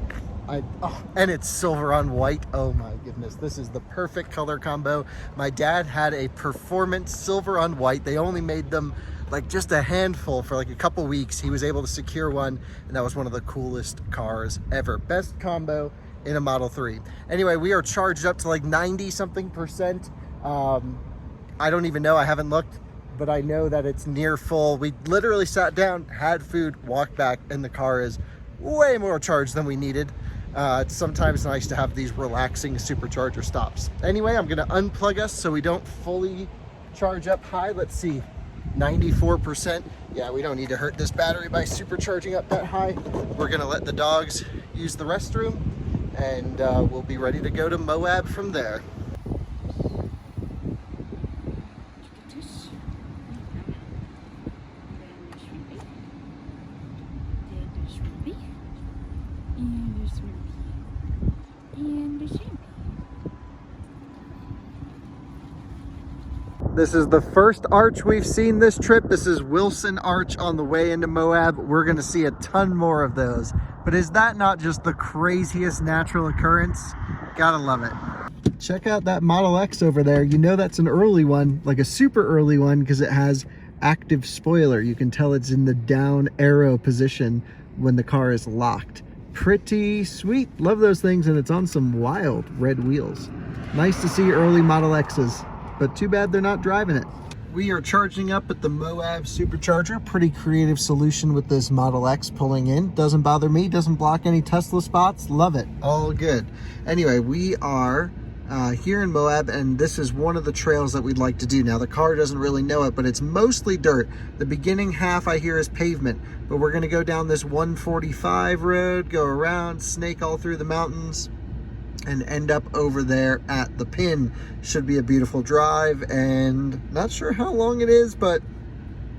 And it's silver on white. Oh my goodness, this is the perfect color combo. My dad had a performance silver on white. They only made them like just a handful for like a couple weeks. He was able to secure one, and that was one of the coolest cars ever. Best combo in a Model 3. Anyway, we are charged up to like 90 something percent. I don't even know, I haven't looked, but I know that it's near full. We literally sat down, had food, walked back, and the car is way more charged than we needed. It's sometimes nice to have these relaxing supercharger stops. Anyway, I'm gonna unplug us so we don't fully charge up high. Let's see, 94%. Yeah, we don't need to hurt this battery by supercharging up that high. We're gonna let the dogs use the restroom, and we'll be ready to go to Moab from there. This is the first arch we've seen this trip. This is Wilson Arch on the way into Moab. We're gonna see a ton more of those. But is that not just the craziest natural occurrence? Gotta love it. Check out that Model X over there. You know that's an early one, like a super early one, because it has active spoiler. You can tell it's in the down arrow position when the car is locked. Pretty sweet. Love those things, and it's on some wild red wheels. Nice to see early Model X's. But too bad they're not driving it. We are charging up at the Moab supercharger. Pretty creative solution with this Model X pulling in. Doesn't bother me, doesn't block any Tesla spots. Love it, all good. Anyway, we are here in Moab, and this is one of the trails that we'd like to do. Now, the car doesn't really know it, but it's mostly dirt. The beginning half I hear is pavement, but we're gonna go down this 145 road, go around, snake all through the mountains, and end up over there at the pin. Should be a beautiful drive, and not sure how long it is, but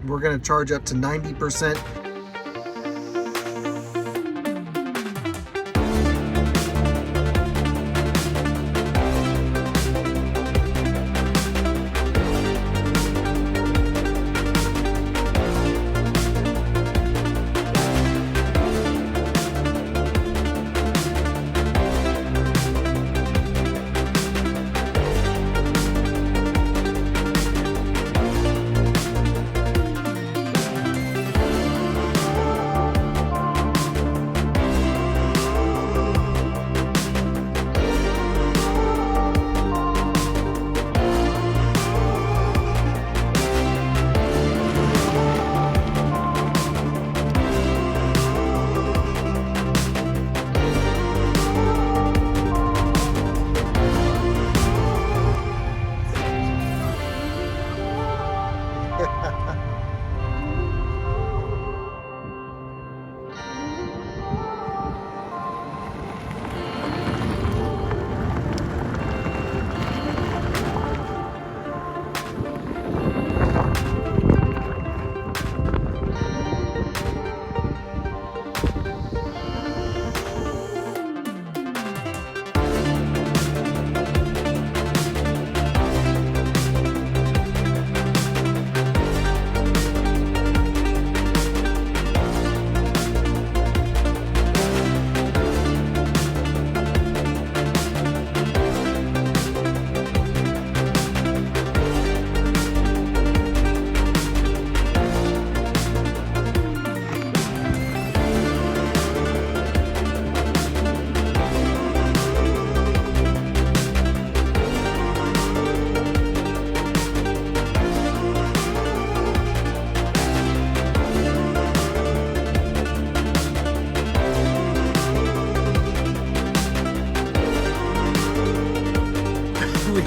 we're gonna charge up to 90%.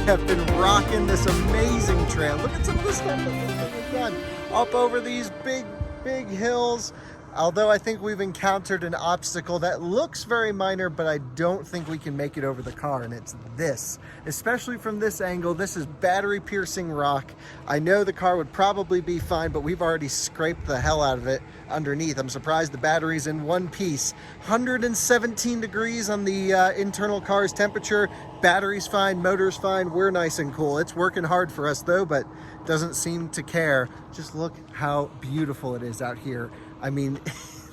have been rocking this amazing trail. Look at some of the stuff that we've done up over these big hills. Although I think we've encountered an obstacle that looks very minor, but I don't think we can make it over the car, and it's this. Especially from this angle, this is battery piercing rock. I know the car would probably be fine, but we've already scraped the hell out of it underneath. I'm surprised the battery's in one piece. 117 degrees on the internal car's temperature. Battery's fine, motor's fine, we're nice and cool. It's working hard for us though, but doesn't seem to care. Just look how beautiful it is out here. I mean,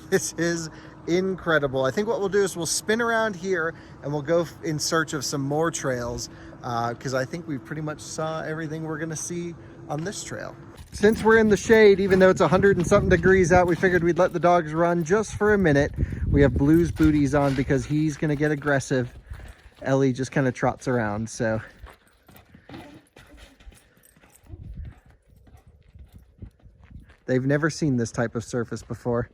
this is incredible. I think what we'll do is we'll spin around here and we'll go in search of some more trails because I think we pretty much saw everything we're gonna see on this trail. Since we're in the shade, even though it's 100 and something degrees out, we figured we'd let the dogs run just for a minute. We have Blue's booties on because he's gonna get aggressive. Ellie just kind of trots around, so. They've never seen this type of surface before.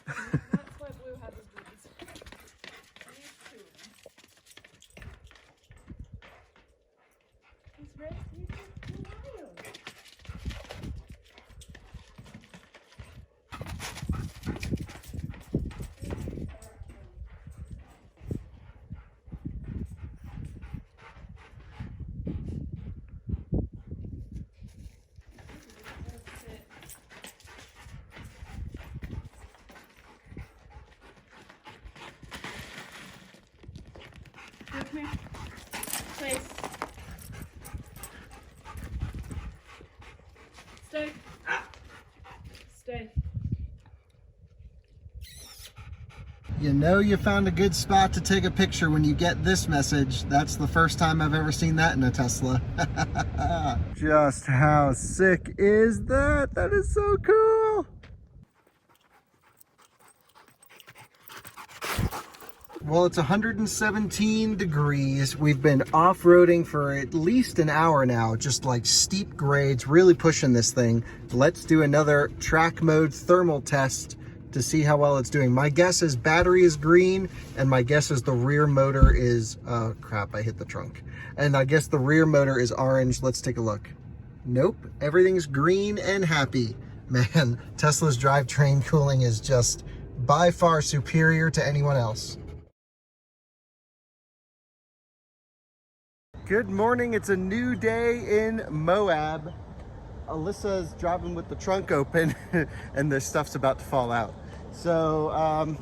That's why Blue has his booties. These two. He's ready. He's too wild. Come here. Place. Stay. Stay. You know you found a good spot to take a picture when you get this message. That's the first time I've ever seen that in a Tesla. Just how sick is that? That is so cool. Well, it's 117 degrees. We've been off-roading for at least an hour now, just like steep grades, really pushing this thing. Let's do another track mode thermal test to see how well it's doing. My guess is battery is green, and my guess is the rear motor is, oh crap, I hit the trunk. And I guess the rear motor is orange. Let's take a look. Nope, everything's green and happy. Man, Tesla's drivetrain cooling is just by far superior to anyone else. Good morning, it's a new day in Moab. Alyssa's driving with the trunk open and the stuff's about to fall out. So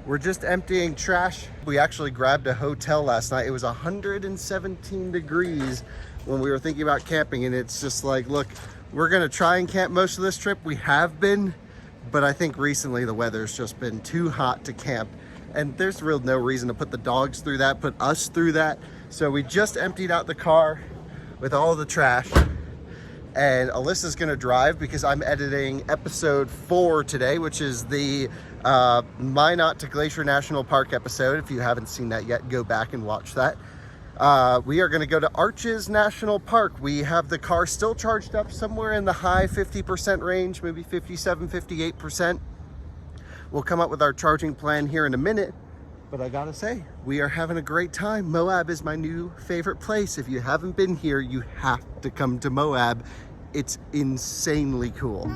we're just emptying trash. We actually grabbed a hotel last night. It was 117 degrees when we were thinking about camping, and it's just like, look, we're gonna try and camp most of this trip. We have been, but I think recently the weather's just been too hot to camp. And there's real no reason to put the dogs through that, put us through that. So we just emptied out the car with all the trash, and Alyssa's gonna drive because I'm editing episode 4 today, which is the Minot to Glacier National Park episode. If you haven't seen that yet, go back and watch that. We are gonna go to Arches National Park. We have the car still charged up somewhere in the high 50% range, maybe 57, 58%. We'll come up with our charging plan here in a minute. But I gotta say, we are having a great time. Moab is my new favorite place. If you haven't been here, you have to come to Moab. It's insanely cool.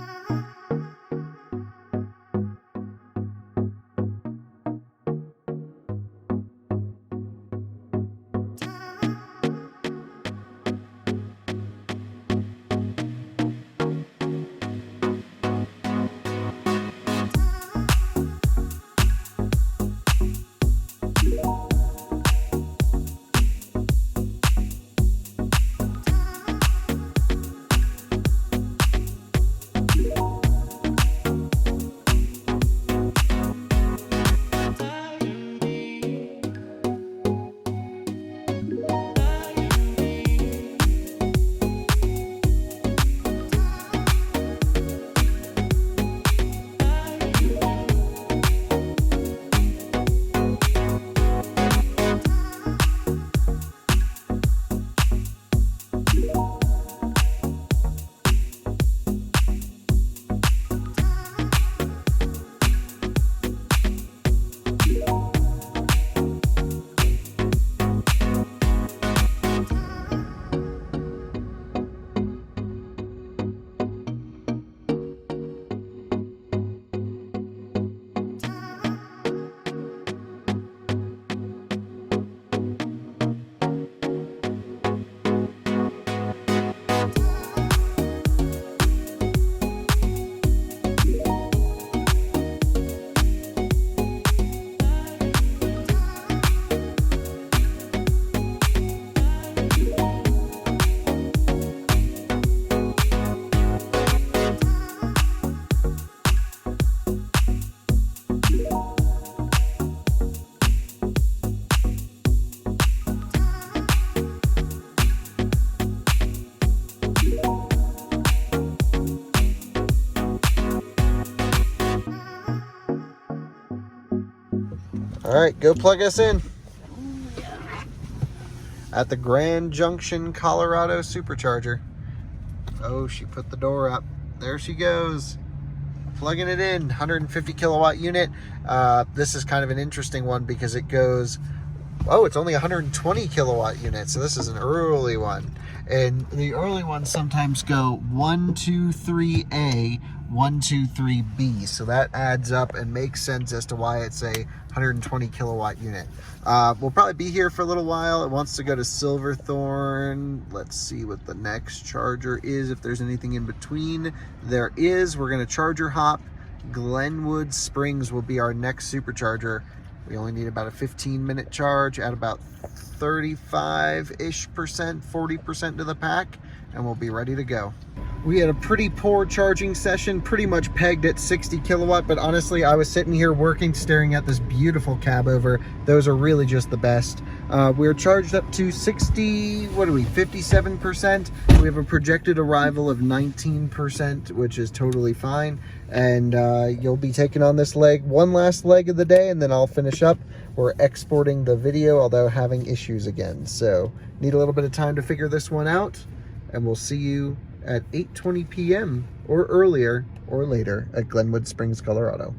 All right, go plug us in. At the Grand Junction, Colorado Supercharger. Oh, she put the door up. There she goes. Plugging it in, 150 kilowatt unit. This is kind of an interesting one because it goes, oh, it's only 120 kilowatt unit. So this is an early one. And the early ones sometimes go 123A, 123B. So that adds up and makes sense as to why it's a 120 kilowatt unit. We'll probably be here for a little while. It wants to go to Silverthorne. Let's see what the next charger is, if there's anything in between. There is. We're going to charger hop. Glenwood Springs will be our next supercharger. We only need about a 15-minute charge at about 35-ish percent, 40% to the pack, and we'll be ready to go. We had a pretty poor charging session, pretty much pegged at 60 kilowatt, but honestly, I was sitting here working, staring at this beautiful cab over. Those are really just the best. We're charged up to 57%. We have a projected arrival of 19%, which is totally fine. And you'll be taking on this leg, one last leg of the day, and then I'll finish up. We're exporting the video, although having issues again. So need a little bit of time to figure this one out, and we'll see you at 8:20 p.m. or earlier or later at Glenwood Springs, Colorado.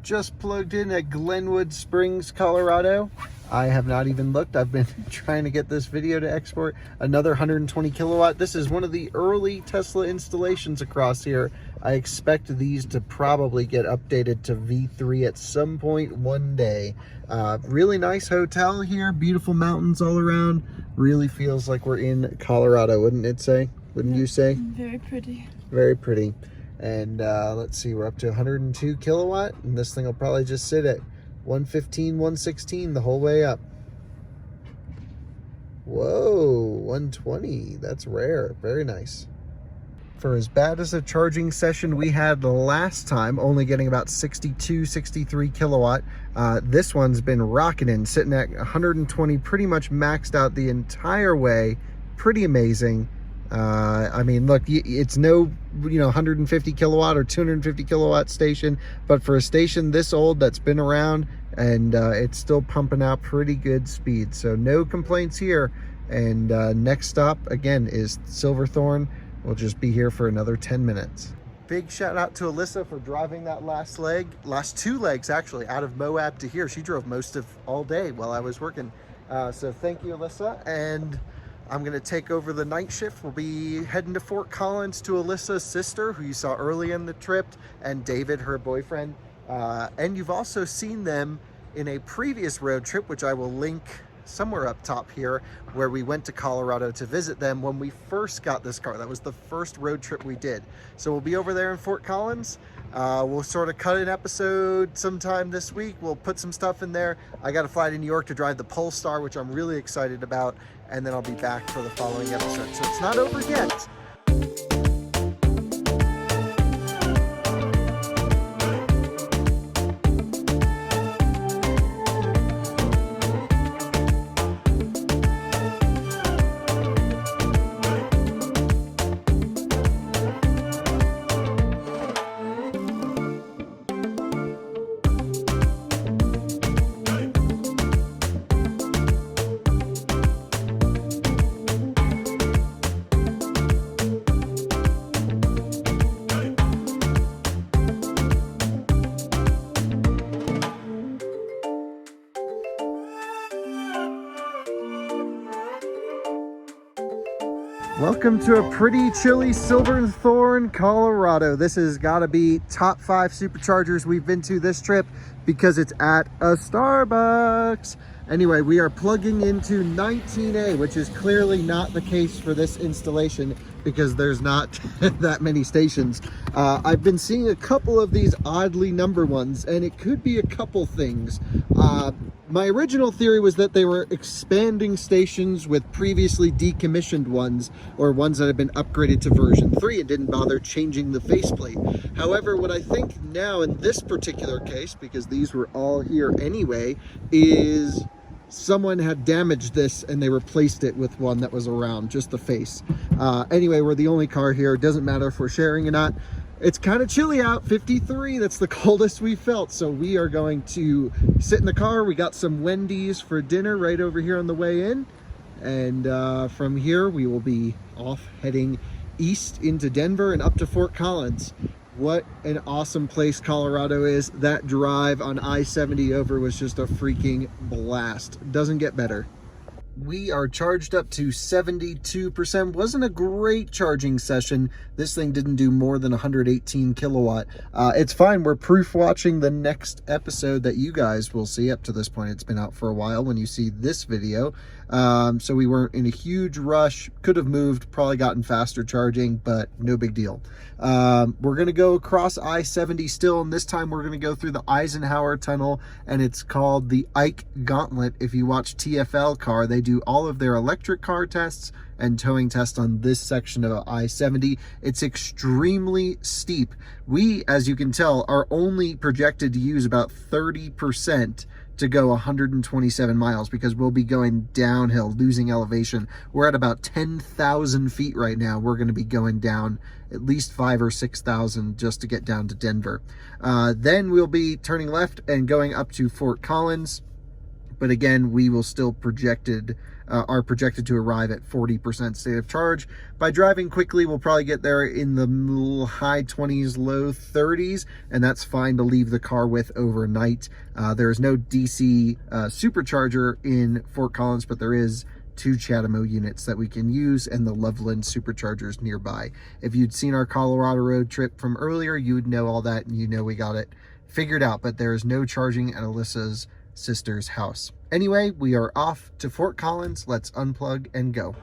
Just plugged in at Glenwood Springs, Colorado. I have not even looked. I've been trying to get this video to export. Another 120 kilowatt. This is one of the early Tesla installations across here. I expect these to probably get updated to V3 at some point one day. Really nice hotel here. Beautiful mountains all around. Really feels like we're in Colorado, wouldn't it say? Wouldn't you say? Very pretty. Very pretty. And let's see, we're up to 102 kilowatt, and this thing will probably just sit at 115, 116 the whole way up. Whoa, 120, that's rare, very nice. For as bad as a charging session we had the last time, only getting about 62, 63 kilowatt, this one's been rocketing, sitting at 120, pretty much maxed out the entire way. Pretty amazing. I mean, look, it's no, 150 kilowatt or 250 kilowatt station, but for a station this old that's been around, and it's still pumping out pretty good speed. So no complaints here. And next stop again is Silverthorne. We'll just be here for another 10 minutes. Big shout out to Alyssa for driving that last two legs actually, out of Moab to here. She drove most of all day while I was working. So thank you, Alyssa. And I'm gonna take over the night shift. We'll be heading to Fort Collins to Alyssa's sister, who you saw early in the trip, and David, her boyfriend. And you've also seen them in a previous road trip, which I will link somewhere up top here, where we went to Colorado to visit them when we first got this car. That was the first road trip we did. So we'll be over there in Fort Collins. We'll sort of cut an episode sometime this week. We'll put some stuff in there. I got to fly to New York to drive the Polestar, which I'm really excited about, and then I'll be back for the following episode. So it's not over yet. Welcome to a pretty chilly Silverthorne, Colorado. This has got to be top 5 superchargers we've been to this trip because it's at a Starbucks. Anyway, we are plugging into 19A, which is clearly not the case for this installation because there's not that many stations. I've been seeing a couple of these oddly numbered ones, and it could be a couple things. My original theory was that they were expanding stations with previously decommissioned ones, or ones that have been upgraded to version 3 and didn't bother changing the faceplate. However, what I think now in this particular case, because these were all here anyway, is someone had damaged this and they replaced it with one that was around, just the face. Anyway, we're the only car here. It doesn't matter if we're sharing or not. It's kind of chilly out, 53. That's the coldest we felt. So we are going to sit in the car. We got some Wendy's for dinner right over here on the way in. And from here, we will be off heading east into Denver and up to Fort Collins. What an awesome place Colorado is. That drive on I-70 over was just a freaking blast. Doesn't get better. We are charged up to 72%. Wasn't a great charging session. This thing didn't do more than 118 kilowatt. It's fine. We're proof watching the next episode that you guys will see. Up to this point, it's been out for a while when you see this video. So we weren't in a huge rush. Could have moved, probably gotten faster charging, but no big deal. We're going to go across I-70 still, and this time we're going to go through the Eisenhower Tunnel, and it's called the Ike Gauntlet. If you watch TFL Car, they do all of their electric car tests and towing tests on this section of I-70. It's extremely steep. We, as you can tell, are only projected to use about 30% to go 127 miles because we'll be going downhill, losing elevation. We're at about 10,000 feet right now. We're going to be going down at least 5,000 or 6,000 just to get down to Denver. Then we'll be turning left and going up to Fort Collins. But again, we will still are projected to arrive at 40% state of charge. By driving quickly, we'll probably get there in the high 20s, low 30s, and that's fine to leave the car with overnight. There is no DC supercharger in Fort Collins, but there is 2 CHAdeMO units that we can use and the Loveland superchargers nearby. If you'd seen our Colorado road trip from earlier, you would know all that, and you know we got it figured out, but there is no charging at Alyssa's sister's house. Anyway, we are off to Fort Collins. Let's unplug and go.